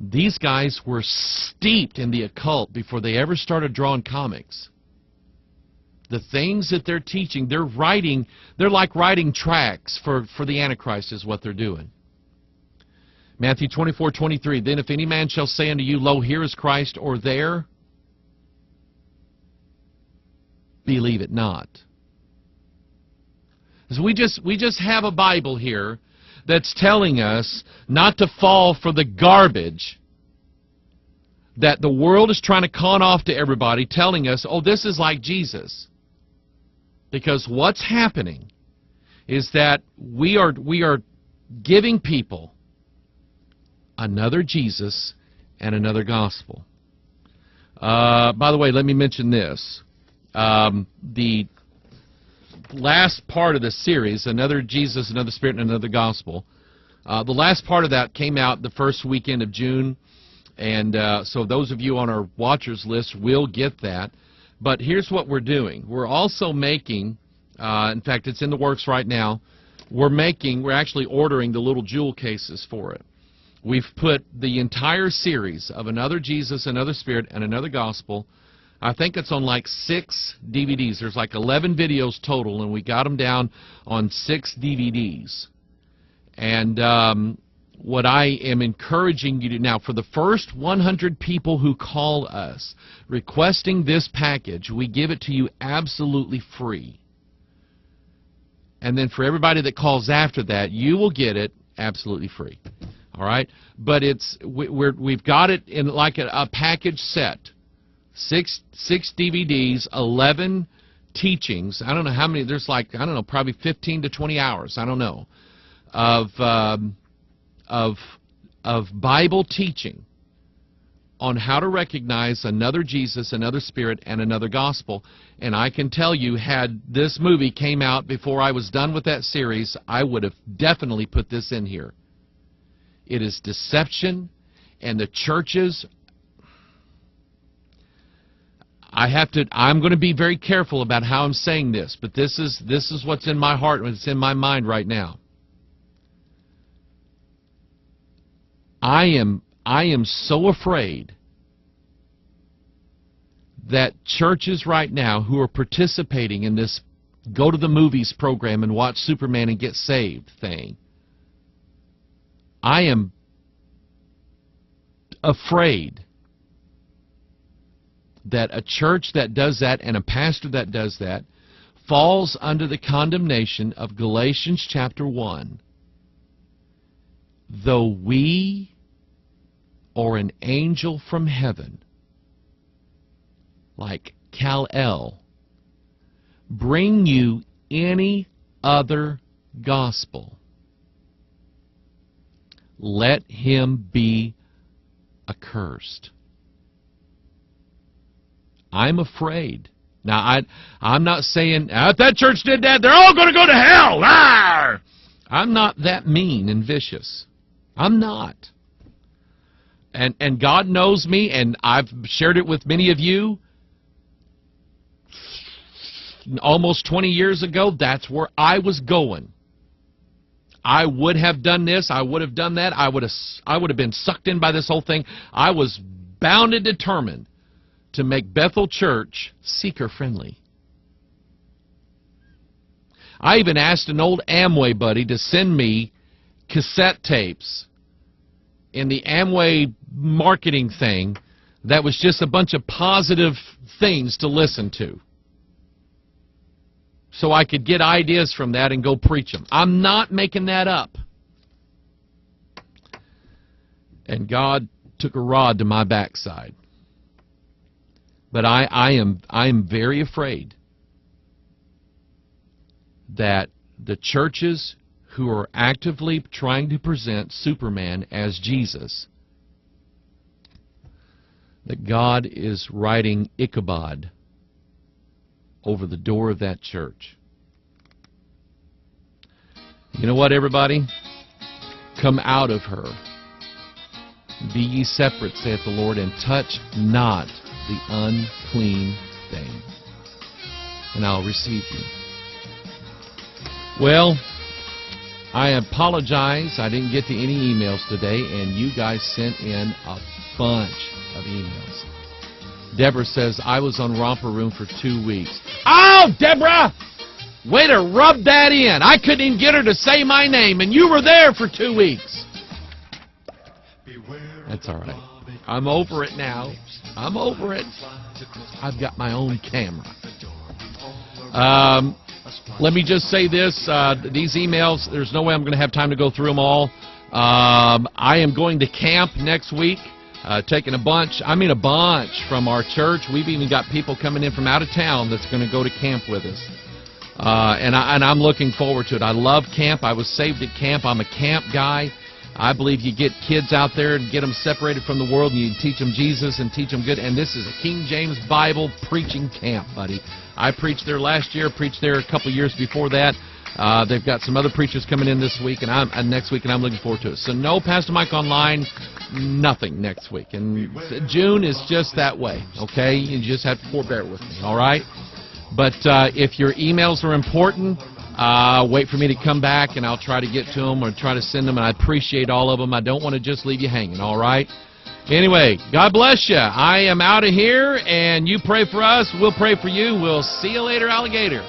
These guys were steeped in the occult before they ever started drawing comics. The things that they're teaching, they're like writing tracks for the Antichrist is what they're doing. Matthew 24:23, then if any man shall say unto you, Lo, here is Christ, or there, believe it not. So we just have a Bible here that's telling us not to fall for the garbage that the world is trying to con off to everybody, telling us, oh, this is like Jesus. Because what's happening is that we are giving people another Jesus and another gospel. By the way, let me mention this. The last part of the series, Another Jesus, Another Spirit, and Another Gospel, the last part of that came out the first weekend of June, and so those of you on our watchers list will get that. But here's what we're doing. We're also making, in fact, it's in the works right now, we're actually ordering the little jewel cases for it. We've put the entire series of Another Jesus, Another Spirit, and Another Gospel. I think it's on like 6 DVDs. There's like 11 videos total, and we got them down on 6 DVDs. And what I am encouraging you to now, for the first 100 people who call us requesting this package, we give it to you absolutely free. And then for everybody that calls after that, you will get it absolutely free. All right? But we've got it in like a package set. 6 DVDs, 11 teachings. I don't know how many. There's like, I don't know, probably 15 to 20 hours. I don't know, of Bible teaching on how to recognize another Jesus, another Spirit, and another gospel. And I can tell you, had this movie came out before I was done with that series, I would have definitely put this in here. It is deception, and the churches, I'm going to be very careful about how I'm saying this, but this is what's in my heart, what's in my mind right now. I am so afraid that churches right now who are participating in this go to the movies program and watch Superman and get saved thing, I am afraid that a church that does that and a pastor that does that falls under the condemnation of Galatians chapter 1. Though we or an angel from heaven, like Kal-El, bring you any other gospel, let him be accursed. I'm afraid. Now, I'm not saying, if that church did that, they're all going to go to hell. Arr! I'm not that mean and vicious. I'm not. And God knows me, and I've shared it with many of you. Almost 20 years ago, that's where I was going. I would have done this, I would have done that, I would have been sucked in by this whole thing. I was bound and determined to make Bethel Church seeker-friendly. I even asked an old Amway buddy to send me cassette tapes in the Amway marketing thing that was just a bunch of positive things to listen to, so I could get ideas from that and go preach them. I'm not making that up. And God took a rod to my backside. But I am very afraid that the churches who are actively trying to present Superman as Jesus, that God is writing Ichabod over the door of that church. You know what, everybody? Come out of her. Be ye separate, saith the Lord, and touch not the unclean thing, and I'll receive you. Well, I apologize. I didn't get to any emails today, and you guys sent in a bunch of emails. Deborah says, I was on Romper Room for 2 weeks. Oh, Deborah! Way to rub that in. I couldn't even get her to say my name, and you were there for 2 weeks. That's all right. I'm over it now. I'm over it. I've got my own camera. Let me just say this. These emails, there's no way I'm going to have time to go through them all. I am going to camp next week, taking a bunch from our church. We've even got people coming in from out of town that's going to go to camp with us. And I'm looking forward to it. I love camp. I was saved at camp. I'm a camp guy. I believe you get kids out there and get them separated from the world, and you teach them Jesus and teach them good. And this is a King James Bible preaching camp, buddy. I preached there last year, preached there a couple years before that. They've got some other preachers coming in this week and next week, and I'm looking forward to it. So no Pastor Mike Online, nothing next week. And June is just that way, okay? You just have to forbear with me, all right? But if your emails are important, wait for me to come back, and I'll try to get to them or try to send them, and I appreciate all of them. I don't want to just leave you hanging, all right? Anyway, God bless you. I am out of here, and you pray for us. We'll pray for you. We'll see you later, alligator.